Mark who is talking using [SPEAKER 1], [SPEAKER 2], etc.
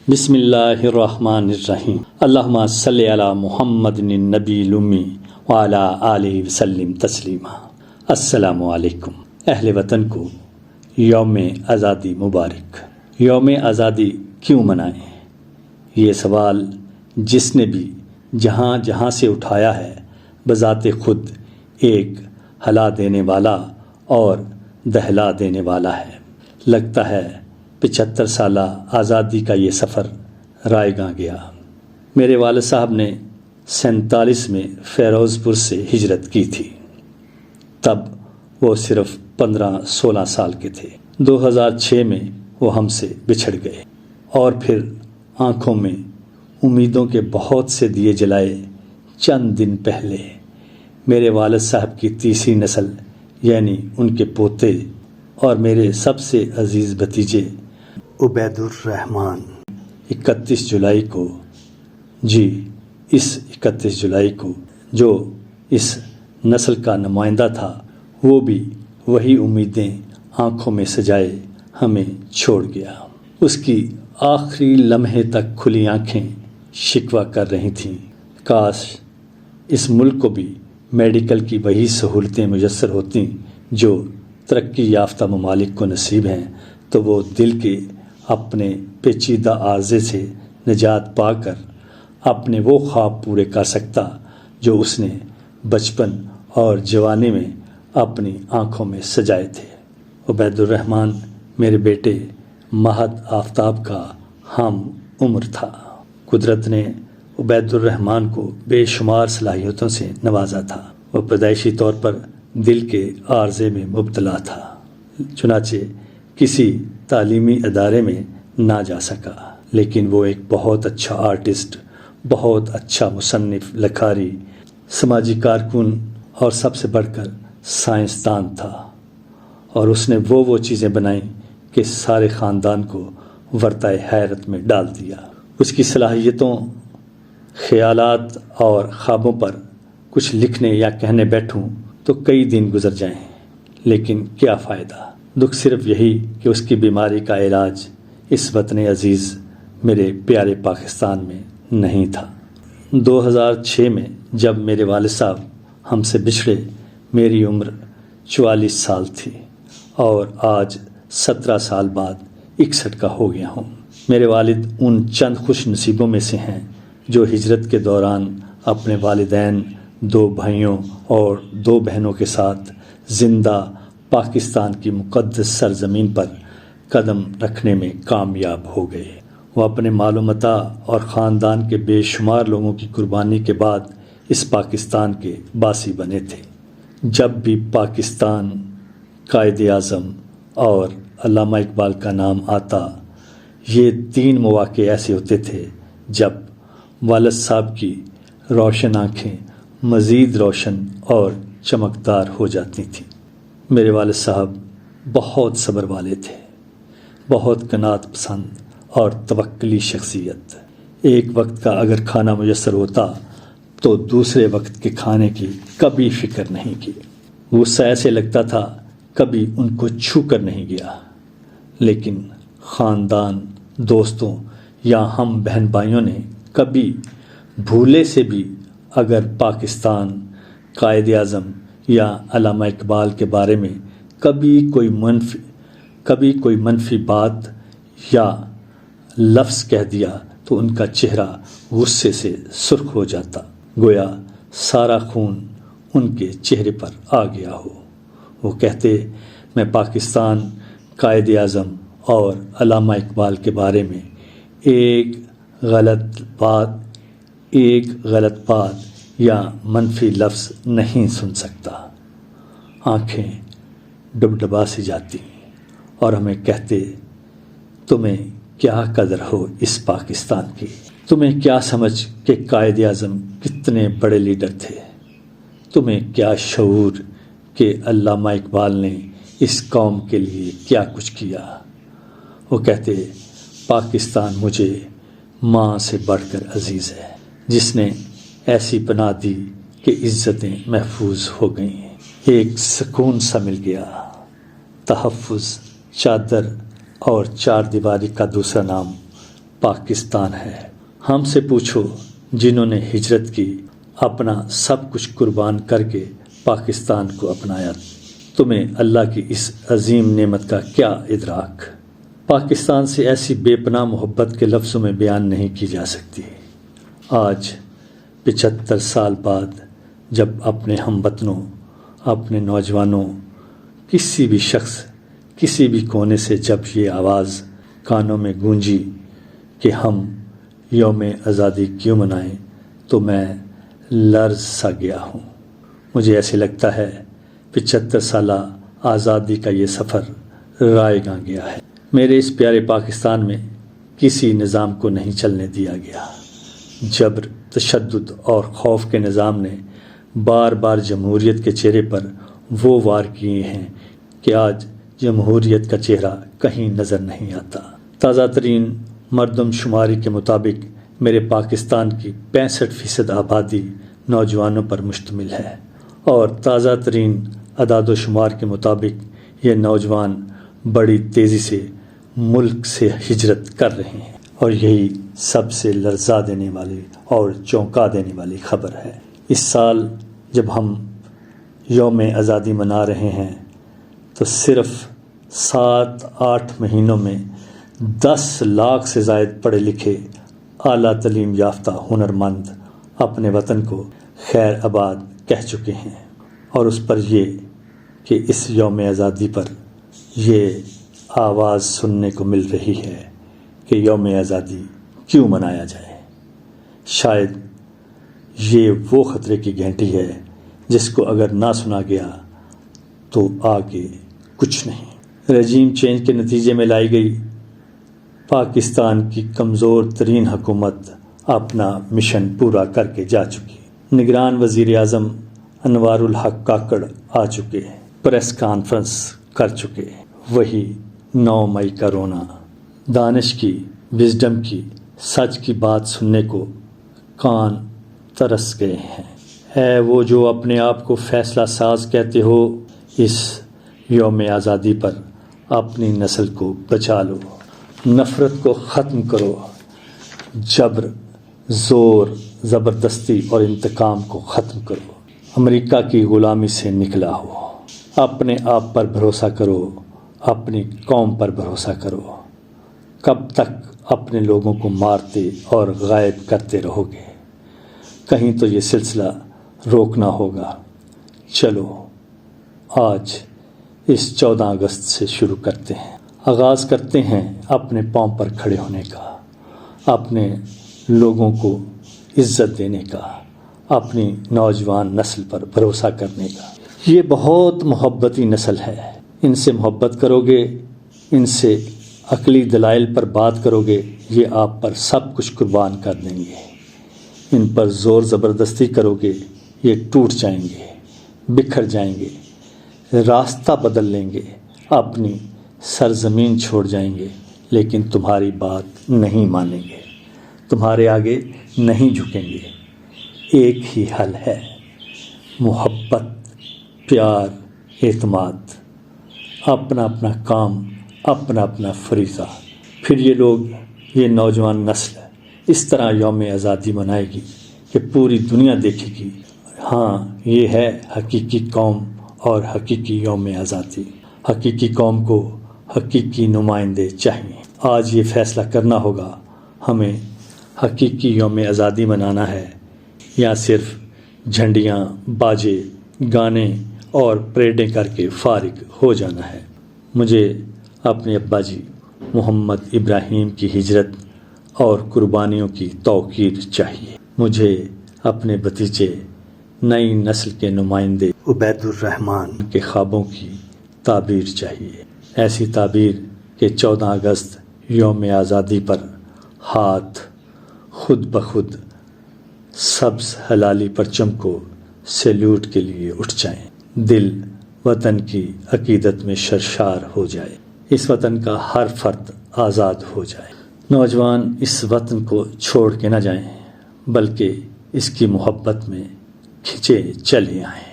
[SPEAKER 1] بسم اللہ الرحمن الرحیم اللہم صلی علی محمد النبی الامی وعلی آلہ وسلم تسلیما۔ السلام علیکم۔ اہل وطن کو یوم آزادی مبارک۔ یوم آزادی کیوں منائیں؟ یہ سوال جس نے بھی جہاں جہاں سے اٹھایا ہے بذات خود ایک ہلا دینے والا اور دہلا دینے والا ہے۔ لگتا ہے 75 سالہ آزادی کا یہ سفر رائے گاں گیا۔ میرے والد صاحب نے 47 میں فیروز پور سے ہجرت کی تھی۔ تب وہ صرف 15-16 سال کے تھے۔ 2006 میں وہ ہم سے بچھڑ گئے اور پھر آنکھوں میں امیدوں کے بہت سے دیے جلائے چند دن پہلے میرے والد صاحب کی تیسری نسل یعنی ان کے پوتے اور میرے سب سے عزیز بھتیجے عبید الرحمن 31 جولائی کو اس 31 جولائی کو جو اس نسل کا نمائندہ تھا وہ بھی وہی امیدیں آنکھوں میں سجائے ہمیں چھوڑ گیا۔ اس کی آخری لمحے تک کھلی آنکھیں شکوہ کر رہی تھیں، کاش اس ملک کو بھی میڈیکل کی وہی سہولتیں میسر ہوتیں جو ترقی یافتہ ممالک کو نصیب ہیں، تو وہ دل کے اپنے پیچیدہ عارضے سے نجات پا کر اپنے وہ خواب پورے کر سکتا جو اس نے بچپن اور جوانی میں اپنی آنکھوں میں سجائے تھے۔ عبید الرحمن میرے بیٹے مہد آفتاب کا ہم عمر تھا۔ قدرت نے عبید الرحمن کو بے شمار صلاحیتوں سے نوازا تھا۔ وہ پیدائشی طور پر دل کے عارضے میں مبتلا تھا، چنانچہ کسی تعلیمی ادارے میں نہ جا سکا، لیکن وہ ایک بہت اچھا آرٹسٹ، بہت اچھا مصنف، لکھاری، سماجی کارکن اور سب سے بڑھ کر سائنسدان تھا، اور اس نے وہ چیزیں بنائیں کہ سارے خاندان کو ورطۂ حیرت میں ڈال دیا۔ اس کی صلاحیتوں، خیالات اور خوابوں پر کچھ لکھنے یا کہنے بیٹھوں تو کئی دن گزر جائیں، لیکن کیا فائدہ؟ دکھ صرف یہی کہ اس کی بیماری کا علاج اس وطن عزیز میرے پیارے پاکستان میں نہیں تھا۔ 2006 میں جب میرے والد صاحب ہم سے بچھڑے میری عمر 44 سال تھی اور آج 17 سال بعد 61 کا ہو گیا ہوں۔ میرے والد ان چند خوش نصیبوں میں سے ہیں جو ہجرت کے دوران اپنے والدین، 2 بھائیوں اور 2 بہنوں کے ساتھ زندہ پاکستان کی مقدس سرزمین پر قدم رکھنے میں کامیاب ہو گئے۔ وہ اپنے مال و متاع اور خاندان کے بے شمار لوگوں کی قربانی کے بعد اس پاکستان کے باسی بنے تھے۔ جب بھی پاکستان، قائد اعظم اور علامہ اقبال کا نام آتا، یہ 3 مواقع ایسے ہوتے تھے جب والد صاحب کی روشن آنکھیں مزید روشن اور چمکدار ہو جاتی تھیں۔ میرے والد صاحب بہت صبر والے تھے، بہت قناعت پسند اور توکلی شخصیت۔ ایک وقت کا اگر کھانا میسر ہوتا تو دوسرے وقت کے کھانے کی کبھی فکر نہیں کی۔ غصہ ایسے لگتا تھا کبھی ان کو چھو کر نہیں گیا، لیکن خاندان، دوستوں یا ہم بہن بھائیوں نے کبھی بھولے سے بھی اگر پاکستان، قائد اعظم یا علامہ اقبال کے بارے میں کبھی کوئی منفی بات یا لفظ کہہ دیا تو ان کا چہرہ غصے سے سرخ ہو جاتا، گویا سارا خون ان کے چہرے پر آ گیا ہو۔ وہ کہتے، میں پاکستان، قائد اعظم اور علامہ اقبال کے بارے میں ایک غلط بات یا منفی لفظ نہیں سن سکتا۔ آنکھیں ڈبڈبا سی جاتی اور ہمیں کہتے، تمہیں کیا قدر ہو اس پاکستان کی، تمہیں کیا سمجھ کہ قائد اعظم کتنے بڑے لیڈر تھے، تمہیں کیا شعور کہ علامہ اقبال نے اس قوم کے لیے کیا کچھ کیا۔ وہ کہتے، پاکستان مجھے ماں سے بڑھ کر عزیز ہے، جس نے ایسی پناہ دی کہ عزتیں محفوظ ہو گئیں، ایک سکون سا مل گیا۔ تحفظ، چادر اور 4 دیواری کا دوسرا نام پاکستان ہے۔ ہم سے پوچھو جنہوں نے ہجرت کی، اپنا سب کچھ قربان کر کے پاکستان کو اپنایا، تمہیں اللہ کی اس عظیم نعمت کا کیا ادراک؟ پاکستان سے ایسی بے پناہ محبت کے لفظوں میں بیان نہیں کی جا سکتی۔ آج 75 سال بعد جب اپنے ہم وطنوں، اپنے نوجوانوں، کسی بھی شخص کسی بھی کونے سے جب یہ آواز کانوں میں گونجی کہ ہم یوم آزادی کیوں منائیں، تو میں لرز سا گیا ہوں۔ مجھے ایسے لگتا ہے 75 سالہ آزادی کا یہ سفر رائے گاں گیا ہے۔ میرے اس پیارے پاکستان میں کسی نظام کو نہیں چلنے دیا گیا۔ جبر، تشدد اور خوف کے نظام نے بار بار جمہوریت کے چہرے پر وہ وار کیے ہیں کہ آج جمہوریت کا چہرہ کہیں نظر نہیں آتا۔ تازہ ترین مردم شماری کے مطابق میرے پاکستان کی 65% آبادی نوجوانوں پر مشتمل ہے، اور تازہ ترین اعداد و شمار کے مطابق یہ نوجوان بڑی تیزی سے ملک سے ہجرت کر رہے ہیں، اور یہی سب سے لرزا دینے والی اور چونکا دینے والی خبر ہے۔ اس سال جب ہم یوم آزادی منا رہے ہیں تو صرف 7-8 مہینوں میں 10 لاکھ سے زائد پڑھے لکھے اعلیٰ تعلیم یافتہ ہنرمند اپنے وطن کو خیر آباد کہہ چکے ہیں، اور اس پر یہ کہ اس یوم آزادی پر یہ آواز سننے کو مل رہی ہے کہ یوم آزادی کیوں منایا جائے۔ شاید یہ وہ خطرے کی گھنٹی ہے جس کو اگر نہ سنا گیا تو آگے کچھ نہیں۔ رجیم چینج کے نتیجے میں لائی گئی پاکستان کی کمزور ترین حکومت اپنا مشن پورا کر کے جا چکی۔ نگران وزیر اعظم انوار الحق کاکڑ آ چکے، پریس کانفرنس کر چکے، وہی 9 مئی کا رونا، دانش کی، وزڈم کی، سچ کی بات سننے کو کان ترس گئے ہیں۔ اے وہ جو اپنے آپ کو فیصلہ ساز کہتے ہو، اس یوم آزادی پر اپنی نسل کو بچا لو، نفرت کو ختم کرو، جبر، زور، زبردستی اور انتقام کو ختم کرو، امریکہ کی غلامی سے نکلا ہو، اپنے آپ پر بھروسہ کرو، اپنی قوم پر بھروسہ کرو۔ کب تک اپنے لوگوں کو مارتے اور غائب کرتے رہو گے؟ کہیں تو یہ سلسلہ روکنا ہوگا۔ چلو آج اس 14 اگست سے شروع کرتے ہیں، آغاز کرتے ہیں اپنے پاؤں پر کھڑے ہونے کا، اپنے لوگوں کو عزت دینے کا، اپنی نوجوان نسل پر بھروسہ کرنے کا۔ یہ بہت محبتی نسل ہے، ان سے محبت کرو گے، ان سے عقلی دلائل پر بات کرو گے، یہ آپ پر سب کچھ قربان کر دیں گے۔ ان پر زور زبردستی کرو گے، یہ ٹوٹ جائیں گے، بکھر جائیں گے، راستہ بدل لیں گے، اپنی سرزمین چھوڑ جائیں گے، لیکن تمہاری بات نہیں مانیں گے، تمہارے آگے نہیں جھکیں گے۔ ایک ہی حل ہے، محبت، پیار، اعتماد، اپنا اپنا کام، اپنا اپنا فریضہ۔ پھر یہ لوگ، یہ نوجوان نسل اس طرح یوم آزادی منائے گی کہ پوری دنیا دیکھے گی، ہاں یہ ہے حقیقی قوم اور حقیقی یوم آزادی۔ حقیقی قوم کو حقیقی نمائندے چاہیے۔ آج یہ فیصلہ کرنا ہوگا، ہمیں حقیقی یوم آزادی منانا ہے یا صرف جھنڈیاں، باجے، گانے اور پریڈیں کر کے فارغ ہو جانا ہے۔ مجھے اپنے ابا جی محمد ابراہیم کی ہجرت اور قربانیوں کی توقیر چاہیے۔ مجھے اپنے بھتیجے، نئی نسل کے نمائندے عبید الرحمن کے خوابوں کی تعبیر چاہیے، ایسی تعبیر کہ 14 اگست یوم آزادی پر ہاتھ خود بخود سبز ہلالی پرچم کو سیلیوٹ کے لیے اٹھ جائیں، دل وطن کی عقیدت میں سرشار ہو جائے، اس وطن کا ہر فرد آزاد ہو جائے۔ نوجوان اس وطن کو چھوڑ کے نہ جائیں، بلکہ اس کی محبت میں کھنچے چلے آئیں۔